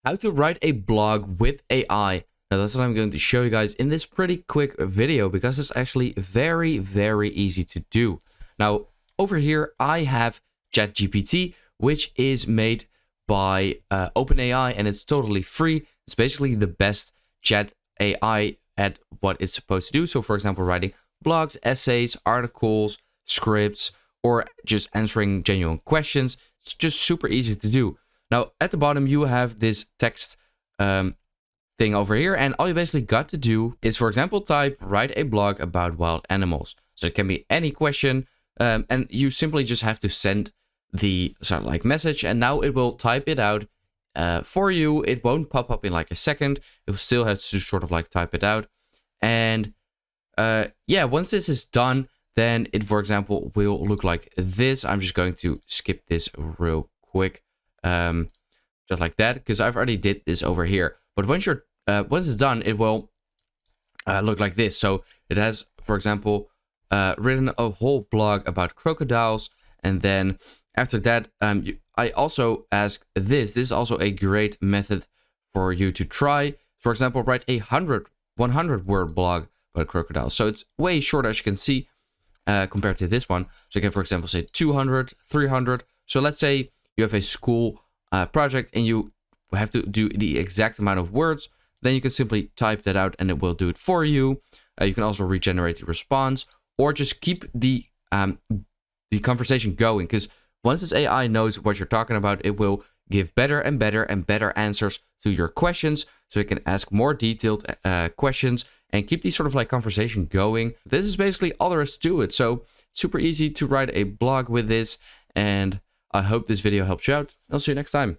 How to write a blog with AI. Now that's what I'm going to show you guys in this pretty quick video because it's actually very easy to do. Now over here I have ChatGPT, which is made by OpenAI, and it's totally free. It's basically the best chat AI at what it's supposed to do. So for example, writing blogs, essays, articles, scripts, or just answering genuine questions. It's just super easy to do. Now, at the bottom, you have this text thing over here. And all you basically got to do is, for example, type, write a blog about wild animals. So it can be any question. And you simply just have to send the message. And now it will type it out for you. It won't pop up in like a second. It will still have to type it out. And yeah, once this is done, then it, for example, will look like this. I'm just going to skip this real quick. Just like that, because I've already did this over here. But once it's done, it will look like this. So it has, for example, written a whole blog about crocodiles, and then after that, I also asked this. This is also a great method for you to try. For example, write a 100-word blog about crocodiles. So it's way shorter, as you can see, compared to this one. So you can, for example, say 200, 300. So let's say you have a school project and you have to do the exact amount of words, then you can simply type that out and it will do it for you. You can also regenerate the response or just keep the conversation going, because once this AI knows what you're talking about, it will give better and better answers to your questions, so it can ask more detailed questions and keep these conversation going. This is basically all there is to it. So super easy to write a blog with this, and I hope this video helps you out. I'll see you next time.